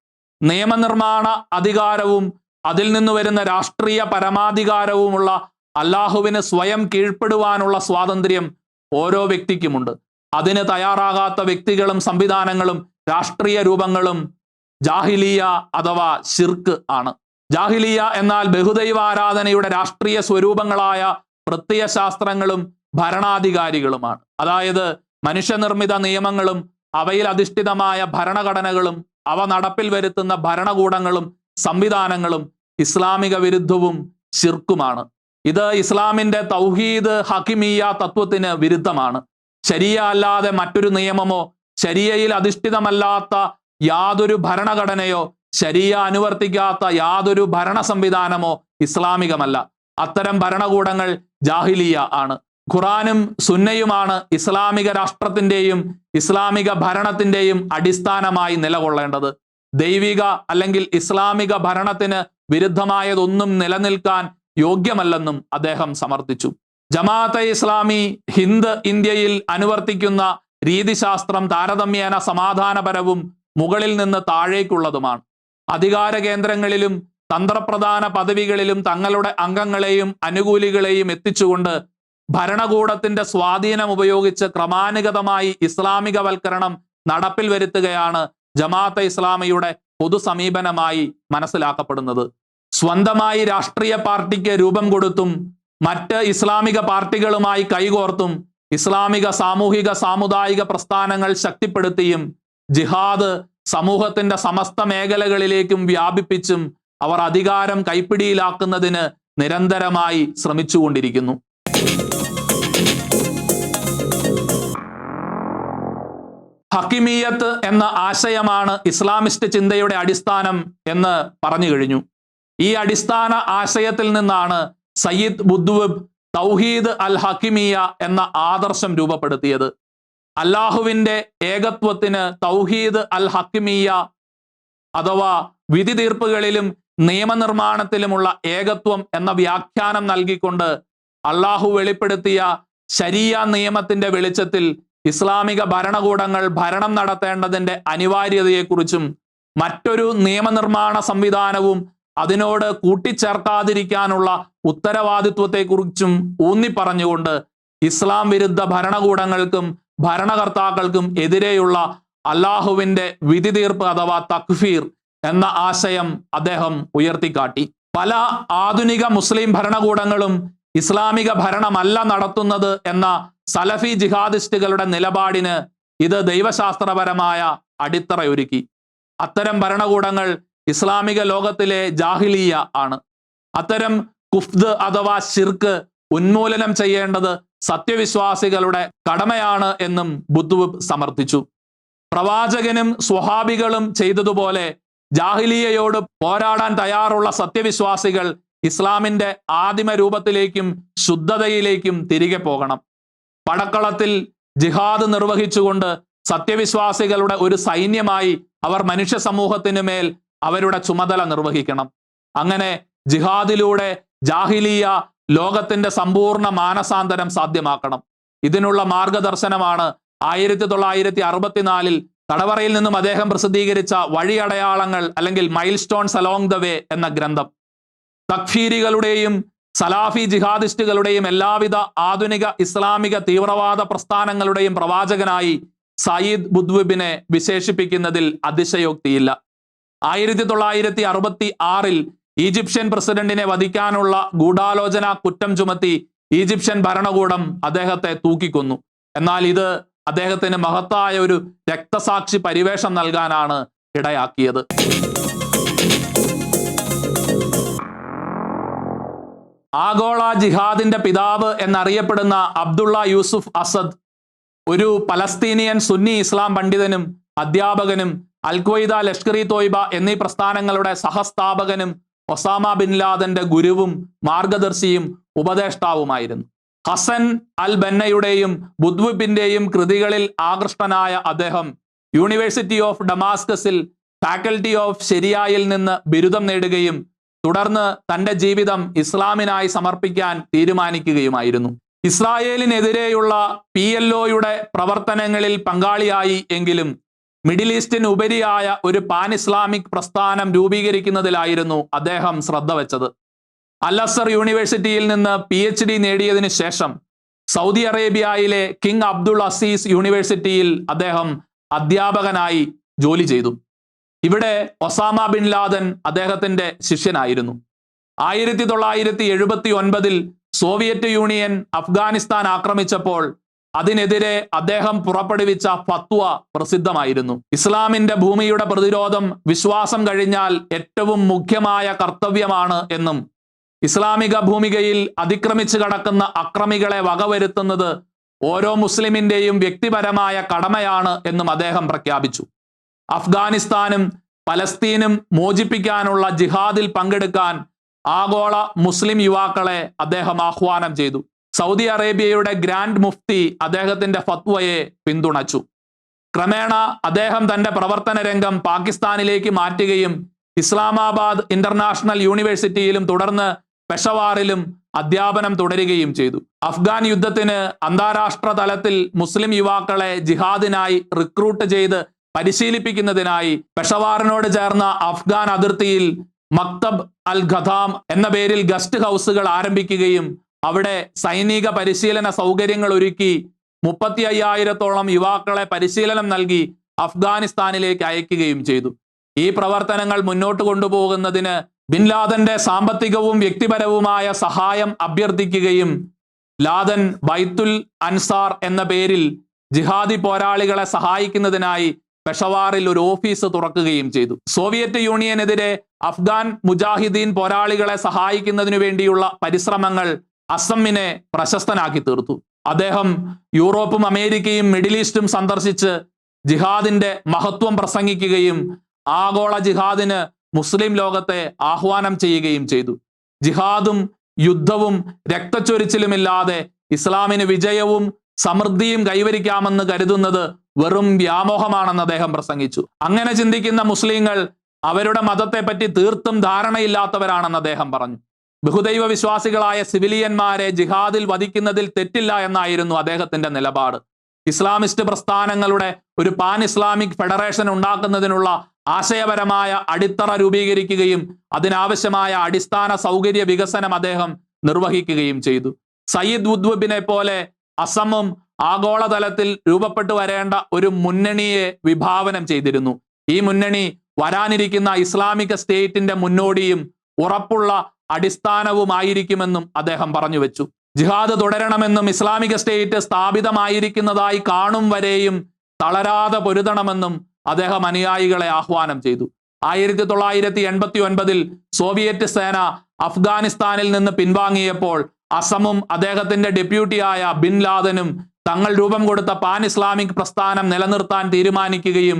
നിയമനിർമ്മാണ അധികാരവും അതിൽ നിന്ന് വരുന്ന രാഷ്ട്രീയ പരമാധികാരവുമുള്ള അള്ളാഹുവിന് സ്വയം കീഴ്പ്പെടുവാനുള്ള സ്വാതന്ത്ര്യം ഓരോ വ്യക്തിക്കുമുണ്ട്. അതിന് തയ്യാറാകാത്ത വ്യക്തികളും സംവിധാനങ്ങളും രാഷ്ട്രീയ രൂപങ്ങളും ജാഹിലിയ അഥവാ ശിർക്ക് ആണ്. ജാഹിലിയ എന്നാൽ ബഹുദൈവാരാധനയുടെ രാഷ്ട്രീയ സ്വരൂപങ്ങളായ പ്രത്യയശാസ്ത്രങ്ങളും ഭരണാധികാരികളുമാണ്. അതായത് മനുഷ്യനിർമ്മിത നിയമങ്ങളും അവയിൽ അധിഷ്ഠിതമായ ഭരണഘടനകളും അവ നടപ്പിൽ വരുത്തുന്ന ഭരണകൂടങ്ങളും സംവിധാനങ്ങളും ഇസ്ലാമിക വിരുദ്ധവും ശിർക്കുമാണ്. ഇത് ഇസ്ലാമിന്റെ തൗഹീദ് ഹക്കിമിയ തത്വത്തിന് വിരുദ്ധമാണ്. ശരിയ അല്ലാതെ മറ്റൊരു നിയമമോ ശരിയയിൽ അധിഷ്ഠിതമല്ലാത്ത യാതൊരു ഭരണഘടനയോ ശരിയ അനുവർത്തിക്കാത്ത യാതൊരു ഭരണ സംവിധാനമോ ഇസ്ലാമികമല്ല. അത്തരം ഭരണകൂടങ്ങൾ ജാഹിലിയ ആണ്. ഖുറാനും സുന്നയുമാണ് ഇസ്ലാമിക രാഷ്ട്രത്തിന്റെയും ഇസ്ലാമിക ഭരണത്തിന്റെയും അടിസ്ഥാനമായി നിലകൊള്ളേണ്ടത്. ദൈവിക അല്ലെങ്കിൽ ഇസ്ലാമിക ഭരണത്തിന് വിരുദ്ധമായതൊന്നും നിലനിൽക്കാൻ യോഗ്യമല്ലെന്നും അദ്ദേഹം സമർത്ഥിച്ചു. ജമാഅത്തെ ഇസ്ലാമി ഹിന്ദ് ഇന്ത്യയിൽ അനുവർത്തിക്കുന്ന രീതിശാസ്ത്രം താരതമ്യേന സമാധാനപരവും മുകളിൽ നിന്ന് താഴേക്കുള്ളതുമാണ്. അധികാര കേന്ദ്രങ്ങളിലും തന്ത്രപ്രധാന പദവികളിലും തങ്ങളുടെ അംഗങ്ങളെയും അനുകൂലികളെയും എത്തിച്ചുകൊണ്ട് ഭരണകൂടത്തിന്റെ സ്വാധീനം ഉപയോഗിച്ച് ക്രമാനുഗതമായി ഇസ്ലാമികവൽക്കരണം നടപ്പിൽ വരുത്തുകയാണ് ജമാഅത്തെ ഇസ്ലാമിയുടെ പൊതു സമീപനമായി മനസ്സിലാക്കപ്പെടുന്നത്. സ്വന്തമായി രാഷ്ട്രീയ പാർട്ടിക്ക് രൂപം കൊടുത്തും മറ്റ് ഇസ്ലാമിക പാർട്ടികളുമായി കൈകോർത്തും ഇസ്ലാമിക സാമൂഹിക സാമുദായിക പ്രസ്ഥാനങ്ങൾ ശക്തിപ്പെടുത്തിയും ജിഹാദ് സമൂഹത്തിന്റെ സമസ്ത മേഖലകളിലേക്കും വ്യാപിപ്പിച്ചും അവർ അധികാരം കൈപ്പിടിയിലാക്കുന്നതിന് നിരന്തരമായി ശ്രമിച്ചുകൊണ്ടിരിക്കുന്നു. ഹക്കിമിയത്ത് എന്ന ആശയമാണ് ഇസ്ലാമിസ്റ്റ് ചിന്തയുടെ അടിസ്ഥാനം എന്ന് പറഞ്ഞു കഴിഞ്ഞു. ഈ അടിസ്ഥാന ആശയത്തിൽ നിന്നാണ് സയ്യിദ് ബുദ്വബ് തൗഹീദ് അൽ ഹക്കിമിയ എന്ന ആദർശം രൂപപ്പെടുത്തിയത്. അല്ലാഹുവിന്റെ ഏകത്വത്തിന് തൗഹീദ് അൽ ഹക്കിമിയ അഥവാ വിധി തീർപ്പുകളിലും നിയമനിർമ്മാണത്തിലുമുള്ള ഏകത്വം എന്ന വ്യാഖ്യാനം നൽകിക്കൊണ്ട് അള്ളാഹു വെളിപ്പെടുത്തിയ ശരിയ നിയമത്തിന്റെ വെളിച്ചത്തിൽ ഇസ്ലാമിക ഭരണകൂടങ്ങൾ ഭരണം നടത്തേണ്ടതിന്റെ അനിവാര്യതയെക്കുറിച്ചും മറ്റൊരു നിയമനിർമ്മാണ സംവിധാനവും അതിനോട് കൂട്ടിച്ചേർക്കാതിരിക്കാനുള്ള ഉത്തരവാദിത്വത്തെക്കുറിച്ചും ഊന്നിപ്പറഞ്ഞുകൊണ്ട് ഇസ്ലാം വിരുദ്ധ ഭരണകൂടങ്ങൾക്കും ഭരണകർത്താക്കൾക്കും എതിരെയുള്ള അള്ളാഹുവിന്റെ വിധി തീർപ്പ് അഥവാ തക്ഫീർ എന്ന ആശയം അദ്ദേഹം ഉയർത്തിക്കാട്ടി. പല ആധുനിക മുസ്ലിം ഭരണകൂടങ്ങളും ഇസ്ലാമിക ഭരണമല്ല നടത്തുന്നത് എന്ന സലഫി ജിഹാദിസ്റ്റുകളുടെ നിലപാടിന് ഇത് ദൈവശാസ്ത്രപരമായ അടിത്തറയൊരുക്കി. അത്തരം ഭരണകൂടങ്ങൾ ഇസ്ലാമിക ലോകത്തിലെ ജാഹിലിയ ആണ്. അത്തരം കുഫ്ദ് അഥവാ ശിർക്ക് ഉന്മൂലനം ചെയ്യേണ്ടത് സത്യവിശ്വാസികളുടെ കടമയാണ് എന്നും ബുദ്വബ് സമർത്ഥിച്ചു. പ്രവാചകനും സ്വഹാബികളും ചെയ്തതുപോലെ ജാഹിലിയയോട് പോരാടാൻ തയ്യാറുള്ള സത്യവിശ്വാസികൾ ഇസ്ലാമിന്റെ ആദിമ രൂപത്തിലേക്കും ശുദ്ധതയിലേക്കും തിരികെ പോകണം. പടക്കളത്തിൽ ജിഹാദ് നിർവഹിച്ചുകൊണ്ട് സത്യവിശ്വാസികളുടെ ഒരു സൈന്യമായി അവർ മനുഷ്യ സമൂഹത്തിനു മേൽ അവരുടെ ചുമതല നിർവഹിക്കണം. അങ്ങനെ ജിഹാദിലൂടെ ജാഹിലിയ ലോകത്തിന്റെ സമ്പൂർണ്ണ മാനസാന്തരം സാധ്യമാക്കണം. ഇതിനുള്ള മാർഗദർശനമാണ് 1964 തടവറയിൽ നിന്നും അദ്ദേഹം പ്രസിദ്ധീകരിച്ച വഴിയടയാളങ്ങൾ അല്ലെങ്കിൽ mile stones along the way എന്ന ഗ്രന്ഥം. തക്ഫീരികളുടെയും സലാഫി ജിഹാദിസ്റ്റുകളുടെയും എല്ലാവിധ ആധുനിക ഇസ്ലാമിക തീവ്രവാദ പ്രസ്ഥാനങ്ങളുടെയും പ്രവാചകനായി സയ്യിദ് ബുദ്വബിനെ വിശേഷിപ്പിക്കുന്നതിൽ അതിശയോക്തിയില്ല. 1966 ഈജിപ്ഷ്യൻ പ്രസിഡന്റിനെ വധിക്കാനുള്ള ഗൂഢാലോചന കുറ്റം ചുമത്തി ഈജിപ്ഷ്യൻ ഭരണകൂടം അദ്ദേഹത്തെ തൂക്കിക്കൊന്നു. എന്നാൽ ഇത് അദ്ദേഹത്തിന് മഹത്തായ ഒരു രക്തസാക്ഷി പരിവേഷം നൽകാനാണ് ഇടയാക്കിയത്. ആഗോള ജിഹാദിന്റെ പിതാവ് എന്നറിയപ്പെടുന്ന അബ്ദുള്ള യൂസുഫ് അസദ് ഒരു പലസ്തീനിയൻ സുന്നി ഇസ്ലാം പണ്ഡിതനും അധ്യാപകനും അൽ-ഖ്വയ്ദ, ലഷ്കർ ഇ തോയ്ബ എന്നീ പ്രസ്ഥാനങ്ങളുടെ സഹസ്ഥാപകനും ഒസാമ ബിൻ ലാദന്റെ ഗുരുവും മാർഗദർശിയും ഉപദേഷ്ടാവുമായിരുന്നു. ഹസൻ അൽ ബന്നയുടെയും ബുദ്വിബിന്റെയും കൃതികളിൽ ആകൃഷ്ടനായ അദ്ദേഹം യൂണിവേഴ്സിറ്റി ഓഫ് ഡമാസ്കസിൽ ഫാക്കൽറ്റി ഓഫ് ശരിയായിൽ നിന്ന് ബിരുദം നേടുകയും തുടർന്ന് തന്റെ ജീവിതം ഇസ്ലാമിനായി സമർപ്പിക്കാൻ തീരുമാനിക്കുകയുമായിരുന്നു. ഇസ്രായേലിനെതിരെയുള്ള PLOയുടെ പ്രവർത്തനങ്ങളിൽ പങ്കാളിയായി എങ്കിലും മിഡിൽ ഈസ്റ്റിന് ഉപരിയായ ഒരു പാൻ ഇസ്ലാമിക് പ്രസ്ഥാനം രൂപീകരിക്കുന്നതിലായിരുന്നു അദ്ദേഹം ശ്രദ്ധ വെച്ചത്. അൽ അസർ യൂണിവേഴ്സിറ്റിയിൽ നിന്ന് PhD നേടിയതിനു ശേഷം സൗദി അറേബ്യയിലെ കിങ് അബ്ദുൾ അസീസ് യൂണിവേഴ്സിറ്റിയിൽ അദ്ദേഹം അധ്യാപകനായി ജോലി ചെയ്തു. ഇവിടെ ഒസാമ ബിൻ ലാദൻ അദ്ദേഹത്തിന്റെ ശിഷ്യനായിരുന്നു. 1979 സോവിയറ്റ് യൂണിയൻ അഫ്ഗാനിസ്ഥാൻ ആക്രമിച്ചപ്പോൾ അതിനെതിരെ അദ്ദേഹം പുറപ്പെടുവിച്ച ഫത്വ പ്രസിദ്ധമായിരുന്നു. ഇസ്ലാമിന്റെ ഭൂമിയുടെ പ്രതിരോധം വിശ്വാസം കഴിഞ്ഞാൽ ഏറ്റവും മുഖ്യമായ കർത്തവ്യമാണ് എന്നും ഇസ്ലാമിക ഭൂമികയിൽ അതിക്രമിച്ചു കടക്കുന്ന അക്രമികളെ വകവരുത്തുന്നത് ഓരോ മുസ്ലിമിന്റെയും വ്യക്തിപരമായ കടമയാണ് എന്നും അദ്ദേഹം പ്രഖ്യാപിച്ചു. അഫ്ഗാനിസ്ഥാനും പലസ്തീനും മോചിപ്പിക്കാനുള്ള ജിഹാദിൽ പങ്കെടുക്കാൻ ആഗോള മുസ്ലിം യുവാക്കളെ അദ്ദേഹം ആഹ്വാനം ചെയ്തു. സൗദി അറേബ്യയുടെ ഗ്രാൻഡ് മുഫ്തി അദ്ദേഹത്തിന്റെ ഫത്വയെ പിന്തുണച്ചു. ക്രമേണ അദ്ദേഹം തന്റെ പ്രവർത്തന രംഗം പാകിസ്ഥാനിലേക്ക് മാറ്റുകയും ഇസ്ലാമാബാദ് ഇന്റർനാഷണൽ യൂണിവേഴ്സിറ്റിയിലും തുടർന്ന് പെഷവാറിലും അധ്യാപനം തുടരുകയും ചെയ്തു. അഫ്ഗാൻ യുദ്ധത്തിന് അന്താരാഷ്ട്ര തലത്തിൽ മുസ്ലിം യുവാക്കളെ ജിഹാദിനായി റിക്രൂട്ട് ചെയ്ത് പരിശീലിപ്പിക്കുന്നതിനായി പെഷവാറിനോട് ചേർന്ന അഫ്ഗാൻ അതിർത്തിയിൽ മക്തബ് അൽ ഖദാം എന്ന പേരിൽ ഗസ്റ്റ് ഹൗസുകൾ ആരംഭിക്കുകയും അവിടെ സൈനിക പരിശീലന സൗകര്യങ്ങൾ ഒരുക്കി 35,000-ഓളം യുവാക്കളെ പരിശീലനം നൽകി അഫ്ഗാനിസ്ഥാനിലേക്ക് അയക്കുകയും ചെയ്തു. ഈ പ്രവർത്തനങ്ങൾ മുന്നോട്ട് കൊണ്ടുപോകുന്നതിന് ബിൻ ലാദന്റെ സാമ്പത്തികവും വ്യക്തിപരവുമായ സഹായം അഭ്യർത്ഥിക്കുകയും ലാദൻ ബൈത്തുൽ അൻസാർ എന്ന പേരിൽ ജിഹാദി പോരാളികളെ സഹായിക്കുന്നതിനായി പെഷവാറിൽ ഒരു ഓഫീസ് തുറക്കുകയും ചെയ്തു. സോവിയറ്റ് യൂണിയനെതിരെ അഫ്ഗാൻ മുജാഹിദീൻ പോരാളികളെ സഹായിക്കുന്നതിനു വേണ്ടിയുള്ള പരിശ്രമങ്ങൾ അസമിനെ പ്രശസ്തനാക്കി തീർത്തു. അദ്ദേഹം യൂറോപ്പും അമേരിക്കയും മിഡിൽ ഈസ്റ്റും സന്ദർശിച്ച് ജിഹാദിന്റെ മഹത്വം പ്രസംഗിക്കുകയും ആഗോള ജിഹാദിന് മുസ്ലിം ലോകത്തെ ആഹ്വാനം ചെയ്യുകയും ചെയ്തു. ജിഹാദും യുദ്ധവും രക്തച്ചൊരിച്ചിലുമില്ലാതെ ഇസ്ലാമിന് വിജയവും സമൃദ്ധിയും കൈവരിക്കാമെന്ന് കരുതുന്നത് വെറും വ്യാമോഹമാണെന്ന് അദ്ദേഹം പ്രസംഗിച്ചു. അങ്ങനെ ചിന്തിക്കുന്ന മുസ്ലിങ്ങൾ അവരുടെ മതത്തെപ്പറ്റി തീർത്തും ധാരണയില്ലാത്തവരാണെന്ന് അദ്ദേഹം പറഞ്ഞു. ബഹുദൈവ വിശ്വാസികളായ സിവിലിയന്മാരെ ജിഹാദിൽ വധിക്കുന്നതിൽ തെറ്റില്ല എന്നായിരുന്നു അദ്ദേഹത്തിന്റെ നിലപാട്. ഇസ്ലാമിസ്റ്റ് പ്രസ്ഥാനങ്ങളുടെ ഒരു പാൻ ഇസ്ലാമിക് ഫെഡറേഷൻ ഉണ്ടാക്കുന്നതിനുള്ള ആശയപരമായ അടിത്തറ രൂപീകരിക്കുകയും അതിനാവശ്യമായ അടിസ്ഥാന സൗകര്യ വികസനം അദ്ദേഹം നിർവഹിക്കുകയും ചെയ്തു. സയ്യിദ് ഖുത്ബിനെ പോലെ അസമും ആഗോളതലത്തിൽ രൂപപ്പെട്ടു വരേണ്ട ഒരു മുന്നണിയെ വിഭാവനം ചെയ്തിരുന്നു. ഈ മുന്നണി വരാനിരിക്കുന്ന ഇസ്ലാമിക സ്റ്റേറ്റിന്റെ മുന്നോടിയും ഉറപ്പുള്ള അടിസ്ഥാനവുമായിരിക്കുമെന്നും അദ്ദേഹം പറഞ്ഞു വെച്ചു. ജിഹാദ് തുടരണമെന്നും ഇസ്ലാമിക സ്റ്റേറ്റ് സ്ഥാപിതമായിരിക്കുന്നതായി കാണും വരെയും തളരാതെ പൊരുതണമെന്നും അദ്ദേഹം അനുയായികളെ ആഹ്വാനം ചെയ്തു. 1989 സോവിയറ്റ് സേന അഫ്ഗാനിസ്ഥാനിൽ നിന്ന് പിൻവാങ്ങിയപ്പോൾ അസമും അദ്ദേഹത്തിന്റെ ഡെപ്യൂട്ടിയായ ബിൻ ലാദനും തങ്ങൾ രൂപം കൊടുത്ത പാൻ ഇസ്ലാമിക് പ്രസ്ഥാനം നിലനിർത്താൻ തീരുമാനിക്കുകയും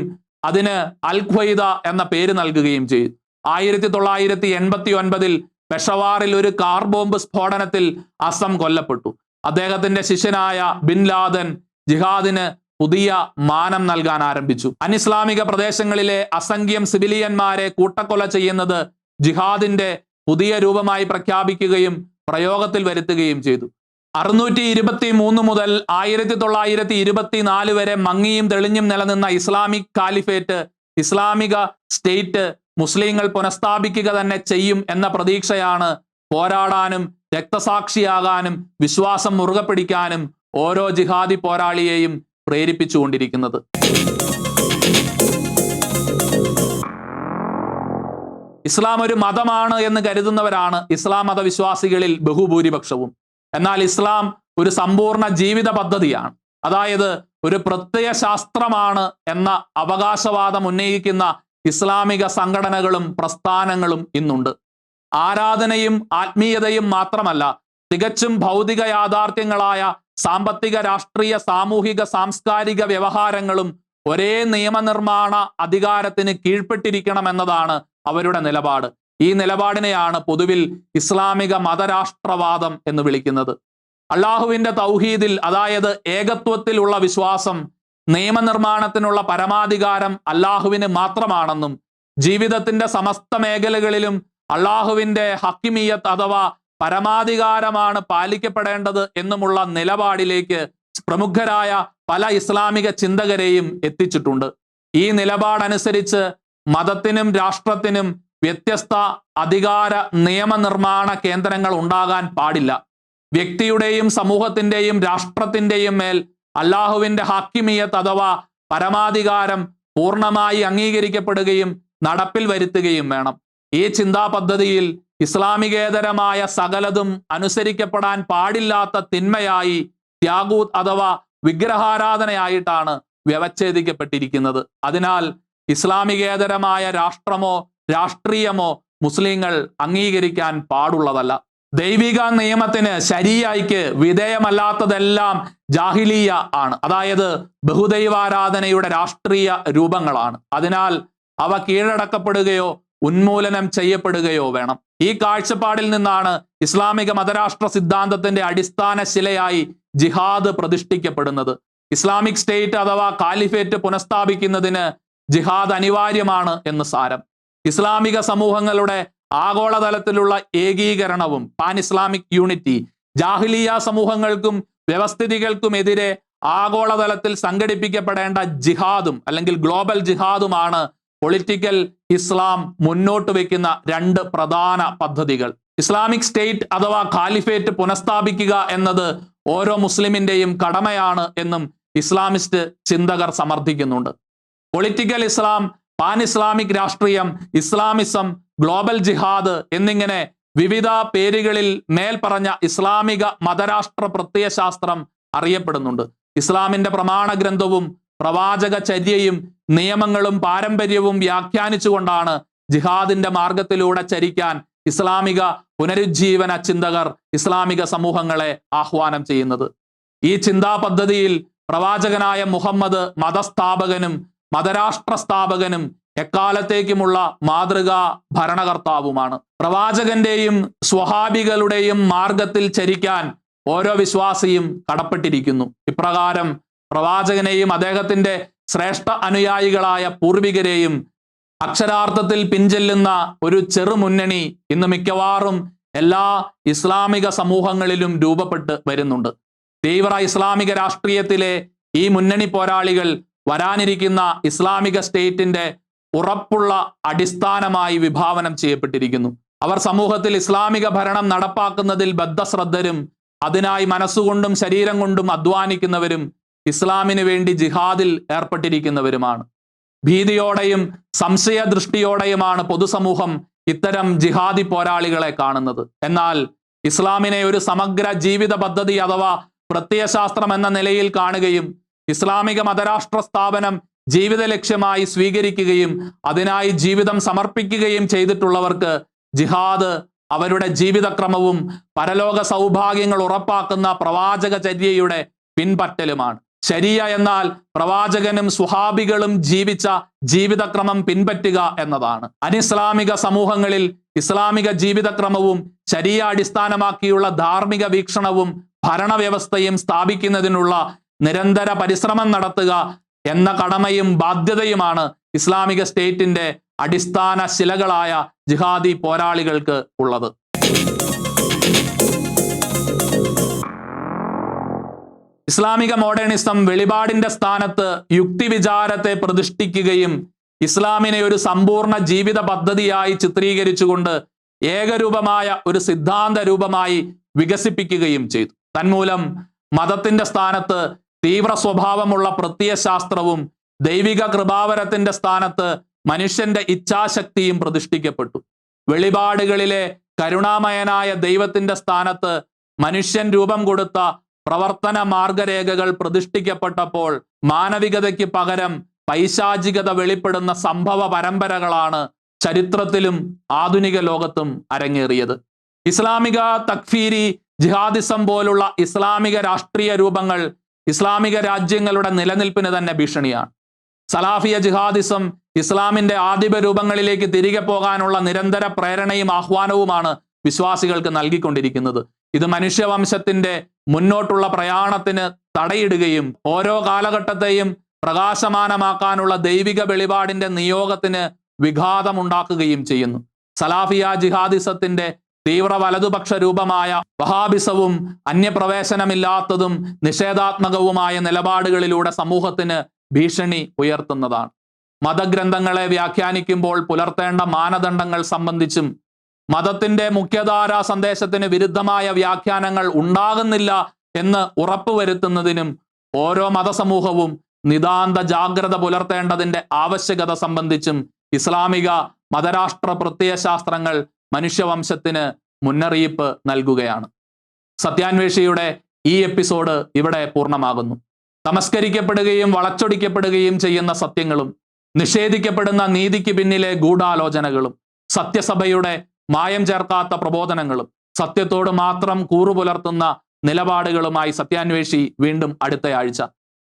അതിന് അൽ-ഖ്വയ്ദ എന്ന പേര് നൽകുകയും ചെയ്തു. 1989 പെഷവാറിൽ ഒരു കാർ ബോംബ് സ്ഫോടനത്തിൽ അസം കൊല്ലപ്പെട്ടു. അദ്ദേഹത്തിന്റെ ശിഷ്യനായ ബിൻ ലാദൻ ജിഹാദിന് പുതിയ മാനം നൽകാൻ ആരംഭിച്ചു. അനിസ്ലാമിക പ്രദേശങ്ങളിലെ അസംഖ്യം സിവിലിയന്മാരെ കൂട്ടക്കൊല ചെയ്യുന്നത് ജിഹാദിന്റെ പുതിയ രൂപമായി പ്രഖ്യാപിക്കുകയും പ്രയോഗത്തിൽ വരുത്തുകയും ചെയ്തു. 623 മുതൽ 1924 വരെ മങ്ങിയും തെളിഞ്ഞും നിലനിന്ന ഇസ്ലാമിക് കാലിഫേറ്റ്, ഇസ്ലാമിക സ്റ്റേറ്റ് മുസ്ലിങ്ങൾ പുനഃസ്ഥാപിക്കുക തന്നെ ചെയ്യും എന്ന പ്രതീക്ഷയാണ് പോരാടാനും രക്തസാക്ഷിയാകാനും വിശ്വാസം മുറുകെ പിടിക്കാനും ഓരോ ജിഹാദി പോരാളിയെയും പ്രേരിപ്പിച്ചുകൊണ്ടിരിക്കുന്നത്. ഇസ്ലാം ഒരു മതമാണ് എന്ന് കരുതുന്നവരാണ് ഇസ്ലാം മതവിശ്വാസികളിൽ ബഹുഭൂരിപക്ഷവും. എന്നാൽ ഇസ്ലാം ഒരു സമ്പൂർണ്ണ ജീവിത പദ്ധതിയാണ്. അതായത് ഒരു പ്രത്യയ ശാസ്ത്രമാണ് എന്ന അവകാശവാദം ഉന്നയിക്കുന്ന ഇസ്ലാമിക സംഘടനകളും പ്രസ്ഥാനങ്ങളും ഇന്നുണ്ട്. ആരാധനയും ആത്മീയതയും മാത്രമല്ല, തികച്ചും ഭൗതിക യാഥാർത്ഥ്യങ്ങളായ സാമ്പത്തിക, രാഷ്ട്രീയ, സാമൂഹിക, സാംസ്കാരിക വ്യവഹാരങ്ങളും ഒരേ നിയമനിർമ്മാണ അധികാരത്തിന് കീഴ്പ്പെട്ടിരിക്കണമെന്നതാണ് അവരുടെ നിലപാട്. ഈ നിലപാടിനെയാണ് പൊതുവിൽ ഇസ്ലാമിക മതരാഷ്ട്രവാദം എന്ന് വിളിക്കുന്നത്. അള്ളാഹുവിന്റെ തൗഹീദിൽ, അതായത് ഏകത്വത്തിലുള്ള വിശ്വാസം, നിയമനിർമ്മാണത്തിനുള്ള പരമാധികാരം അള്ളാഹുവിന് മാത്രമാണെന്നും ജീവിതത്തിന്റെ സമസ്ത മേഖലകളിലും അള്ളാഹുവിന്റെ ഹക്കിമിയത്ത് അഥവാ പരമാധികാരമാണ് പാലിക്കപ്പെടേണ്ടത് എന്നുമുള്ള നിലപാടിലേക്ക് പ്രമുഖരായ പല ഇസ്ലാമിക ചിന്തകരെയും എത്തിച്ചിട്ടുണ്ട്. ഈ നിലപാടനുസരിച്ച് മതത്തിനും രാഷ്ട്രത്തിനും വ്യത്യസ്ത അധികാര നിയമനിർമ്മാണ കേന്ദ്രങ്ങൾ ഉണ്ടാകാൻ പാടില്ല. വ്യക്തിയുടെയും സമൂഹത്തിന്റെയും രാഷ്ട്രത്തിന്റെയും മേൽ അള്ളാഹുവിന്റെ ഹാക്കിമിയത്ത് അഥവാ പരമാധികാരം പൂർണ്ണമായി അംഗീകരിക്കപ്പെടുകയും നടപ്പിൽ വരുത്തുകയും വേണം. ഈ ചിന്താ പദ്ധതിയിൽ ഇസ്ലാമികേതരമായ സകലതും അനുസരിക്കപ്പെടാൻ പാടില്ലാത്ത തിന്മയായി ത്യാഗൂത്ത് അഥവാ വിഗ്രഹാരാധനയായിട്ടാണ് വ്യവച്ഛേദിക്കപ്പെട്ടിരിക്കുന്നത്. അതിനാൽ ഇസ്ലാമികേതരമായ രാഷ്ട്രമോ രാഷ്ട്രീയമോ മുസ്ലിങ്ങൾ അംഗീകരിക്കാൻ പാടുള്ളതല്ല. ദൈവിക നിയമത്തിന് ശരീഅയ്ക്ക് വിധേയമല്ലാത്തതെല്ലാം ജാഹിലിയ ആണ്. അതായത് ബഹുദൈവാരാധനയുടെ രാഷ്ട്രീയ രൂപങ്ങളാണ്. അതിനാൽ അവ കീഴടക്കപ്പെടുകയോ ഉന്മൂലനം ചെയ്യപ്പെടുകയോ വേണം. ഈ കാഴ്ചപ്പാടിൽ നിന്നാണ് ഇസ്ലാമിക മതരാഷ്ട്ര സിദ്ധാന്തത്തിന്റെ അടിസ്ഥാന ശിലയായി ജിഹാദ് പ്രതിഷ്ഠിക്കപ്പെടുന്നത്. ഇസ്ലാമിക് സ്റ്റേറ്റ് അഥവാ കാലിഫേറ്റ് പുനഃസ്ഥാപിക്കുന്നതിന് ജിഹാദ് അനിവാര്യമാണ് എന്ന് സാരം. ഇസ്ലാമിക സമൂഹങ്ങളുടെ ആഗോളതലത്തിലുള്ള ഏകീകരണവും പാൻ ഇസ്ലാമിക് യൂണിറ്റി, ജാഹിലിയ സമൂഹങ്ങൾക്കും വ്യവസ്ഥിതികൾക്കുമെതിരെ ആഗോളതലത്തിൽ സംഘടിപ്പിക്കപ്പെടേണ്ട ജിഹാദും അല്ലെങ്കിൽ ഗ്ലോബൽ ജിഹാദുമാണ് പൊളിറ്റിക്കൽ ഇസ്ലാം മുന്നോട്ട് വയ്ക്കുന്ന രണ്ട് പ്രധാന പദ്ധതികൾ. ഇസ്ലാമിക് സ്റ്റേറ്റ് അഥവാ ഖാലിഫേറ്റ് പുനഃസ്ഥാപിക്കുക എന്നത് ഓരോ മുസ്ലിമിന്റെയും കടമയാണ് എന്നും ഇസ്ലാമിസ്റ്റ് ചിന്തകർ സമർത്ഥിക്കുന്നുണ്ട്. പൊളിറ്റിക്കൽ ഇസ്ലാം, പാൻ ഇസ്ലാമിക് രാഷ്ട്രീയം, ഇസ്ലാമിസം, ഗ്ലോബൽ ജിഹാദ് എന്നിങ്ങനെ വിവിധ പേരുകളിൽ മേൽപ്പറഞ്ഞ ഇസ്ലാമിക മതരാഷ്ട്ര പ്രത്യയശാസ്ത്രം അറിയപ്പെടുന്നുണ്ട്. ഇസ്ലാമിന്റെ പ്രമാണ ഗ്രന്ഥവും പ്രവാചക ചര്യയും നിയമങ്ങളും പാരമ്പര്യവും വ്യാഖ്യാനിച്ചുകൊണ്ടാണ് ജിഹാദിന്റെ മാർഗത്തിലൂടെ ചരിക്കാൻ ഇസ്ലാമിക പുനരുജ്ജീവന ചിന്തകർ ഇസ്ലാമിക സമൂഹങ്ങളെ ആഹ്വാനം ചെയ്യുന്നത്. ഈ ചിന്താ പദ്ധതിയിൽ പ്രവാചകനായ മുഹമ്മദ് മതസ്ഥാപകനും മതരാഷ്ട്ര സ്ഥാപകനും എക്കാലത്തേക്കുമുള്ള മാതൃകാ ഭരണകർത്താവുമാണ്. പ്രവാചകന്റെയും സ്വഹാബികളുടെയും മാർഗത്തിൽ ചരിക്കാൻ ഓരോ വിശ്വാസിയും കടപ്പെട്ടിരിക്കുന്നു. ഇപ്രകാരം പ്രവാചകനെയും അദ്ദേഹത്തിന്റെ ശ്രേഷ്ഠ അനുയായികളായ പൂർവികരെയും അക്ഷരാർത്ഥത്തിൽ പിൻചെല്ലുന്ന ഒരു ചെറുമുന്നണി ഇന്ന് മിക്കവാറും എല്ലാ ഇസ്ലാമിക സമൂഹങ്ങളിലും രൂപപ്പെട്ട് വരുന്നുണ്ട്. തീവ്ര ഇസ്ലാമിക രാഷ്ട്രീയത്തിലെ ഈ മുന്നണി പോരാളികൾ വരാനിരിക്കുന്ന ഇസ്ലാമിക സ്റ്റേറ്റിന്റെ ഉറപ്പുള്ള അടിസ്ഥാനമായി വിഭാവനം ചെയ്യപ്പെട്ടിരിക്കുന്നു. അവർ സമൂഹത്തിൽ ഇസ്ലാമിക ഭരണം നടപ്പാക്കുന്നതിൽ ബദ്ധശ്രദ്ധരും അതിനായി മനസ്സുകൊണ്ടും ശരീരം കൊണ്ടും അധ്വാനിക്കുന്നവരും ഇസ്ലാമിന് വേണ്ടി ജിഹാദിൽ ഏർപ്പെട്ടിരിക്കുന്നവരുമാണ്. ഭീതിയോടെയും സംശയദൃഷ്ടിയോടെയുമാണ് പൊതുസമൂഹം ഇത്തരം ജിഹാദി പോരാളികളെ കാണുന്നത്. എന്നാൽ ഇസ്ലാമിനെ ഒരു സമഗ്ര ജീവിത പദ്ധതി അഥവാ പ്രത്യയശാസ്ത്രം എന്ന നിലയിൽ കാണുകയും ഇസ്ലാമിക മതരാഷ്ട്ര സ്ഥാപനം ജീവിത ലക്ഷ്യമായി സ്വീകരിക്കുകയും അതിനായി ജീവിതം സമർപ്പിക്കുകയും ചെയ്തിട്ടുള്ളവർക്ക് ജിഹാദ് അവരുടെ ജീവിതക്രമവും പരലോക സൗഭാഗ്യങ്ങൾ ഉറപ്പാക്കുന്ന പ്രവാചക ചര്യയുടെ പിൻപറ്റലുമാണ്. ശരിയ എന്നാൽ പ്രവാചകനും സ്വഹാബികളും ജീവിച്ച ജീവിതക്രമം പിൻപറ്റുക എന്നതാണ്. അനിസ്ലാമിക സമൂഹങ്ങളിൽ ഇസ്ലാമിക ജീവിതക്രമവും ശരിയ അടിസ്ഥാനമാക്കിയുള്ള ധാർമ്മിക വീക്ഷണവും ഭരണവ്യവസ്ഥയും സ്ഥാപിക്കുന്നതിനുള്ള നിരന്തര പരിശ്രമം നടത്തുക എന്ന കടമയും ബാധ്യതയുമാണ് ഇസ്ലാമിക സ്റ്റേറ്റിന്റെ അടിസ്ഥാന ശിലകളായ ജിഹാദി പോരാളികൾക്ക് ഉള്ളത്. ഇസ്ലാമിക മോഡേണിസം വെളിപാടിന്റെ സ്ഥാനത്ത് യുക്തിവിചാരത്തെ പ്രതിഷ്ഠിക്കുകയും ഇസ്ലാമിനെ ഒരു സമ്പൂർണ്ണ ജീവിത പദ്ധതിയായി ചിത്രീകരിച്ചുകൊണ്ട് ഏകരൂപമായ ഒരു സിദ്ധാന്ത രൂപമായി വികസിപ്പിക്കുകയും ചെയ്തു. തന്മൂലം മതത്തിന്റെ സ്ഥാനത്ത് തീവ്ര സ്വഭാവമുള്ള പ്രത്യയശാസ്ത്രവും ദൈവിക കൃപാവരത്തിന്റെ സ്ഥാനത്ത് മനുഷ്യന്റെ ഇച്ഛാശക്തിയും പ്രതിഷ്ഠിക്കപ്പെട്ടു. വെളിപാടുകളിലെ കരുണാമയനായ ദൈവത്തിന്റെ സ്ഥാനത്ത് മനുഷ്യൻ രൂപം കൊടുത്ത പ്രവർത്തന മാർഗരേഖകൾ പ്രതിഷ്ഠിക്കപ്പെട്ടപ്പോൾ മാനവികതയ്ക്ക് പകരം പൈശാചികത വെളിപ്പെടുന്ന സംഭവ പരമ്പരകളാണ് ചരിത്രത്തിലും ആധുനിക ലോകത്തും അരങ്ങേറിയത്. ഇസ്ലാമിക തക്ഫീരി ജിഹാദിസം പോലുള്ള ഇസ്ലാമിക രാഷ്ട്രീയ രൂപങ്ങൾ ഇസ്ലാമിക രാജ്യങ്ങളുടെ നിലനിൽപ്പിന് തന്നെ ഭീഷണിയാണ്. സലാഫിയ ജിഹാദിസം ഇസ്ലാമിന്റെ ആദിമ രൂപങ്ങളിലേക്ക് തിരികെ പോകാനുള്ള നിരന്തര പ്രേരണയും ആഹ്വാനവുമാണ് വിശ്വാസികൾക്ക് നൽകിക്കൊണ്ടിരിക്കുന്നത്. ഇത് മനുഷ്യവംശത്തിന്റെ മുന്നോട്ടുള്ള പ്രയാണത്തിന് തടയിടുകയും ഓരോ കാലഘട്ടത്തെയും പ്രകാശമാനമാക്കാനുള്ള ദൈവിക വെളിപാടിന്റെ നിയോഗത്തിന് വിഘാതമുണ്ടാക്കുകയും ചെയ്യുന്നു. സലാഫിയ ജിഹാദിസത്തിന്റെ തീവ്ര വലതുപക്ഷ രൂപമായ വഹാബിസവും അന്യപ്രവേശനമില്ലാത്തതും നിഷേധാത്മകവുമായ നിലപാടുകളിലൂടെ സമൂഹത്തിന് ഭീഷണി ഉയർത്തുന്നതാണ്. മതഗ്രന്ഥങ്ങളെ വ്യാഖ്യാനിക്കുമ്പോൾ പുലർത്തേണ്ട മാനദണ്ഡങ്ങൾ സംബന്ധിച്ചും മതത്തിന്റെ മുഖ്യധാരാ സന്ദേശത്തിന് വിരുദ്ധമായ വ്യാഖ്യാനങ്ങൾ ഉണ്ടാകുന്നില്ല എന്ന് ഉറപ്പുവരുത്തുന്നതിനും ഓരോ മതസമൂഹവും നിതാന്ത ജാഗ്രത പുലർത്തേണ്ടതിന്റെ ആവശ്യകത സംബന്ധിച്ചും ഇസ്ലാമിക മതരാഷ്ട്ര പ്രത്യയശാസ്ത്രങ്ങൾ മനുഷ്യവംശത്തിന് മുന്നറിയിപ്പ് നൽകുകയാണ്. സത്യാന്വേഷിയുടെ ഈ എപ്പിസോഡ് ഇവിടെ പൂർണ്ണമാകുന്നു. തമസ്കരിക്കപ്പെടുകയും വളച്ചൊടിക്കപ്പെടുകയും ചെയ്യുന്ന സത്യങ്ങളും നിഷേധിക്കപ്പെടുന്ന നീതിക്ക് പിന്നിലെ ഗൂഢാലോചനകളും സത്യസഭയുടെ മായം ചേർക്കാത്ത പ്രബോധനങ്ങളും സത്യത്തോട് മാത്രം കൂറുപുലർത്തുന്ന നിലപാടുകളുമായി സത്യാന്വേഷി വീണ്ടും അടുത്തയാഴ്ച.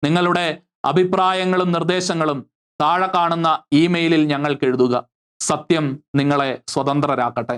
നിങ്ങളുടെ അഭിപ്രായങ്ങളും നിർദ്ദേശങ്ങളും താഴെ കാണുന്ന ഇമെയിലിൽ ഞങ്ങൾക്ക് എഴുതുക. സത്യം നിങ്ങളെ സ്വതന്ത്രരാക്കട്ടെ.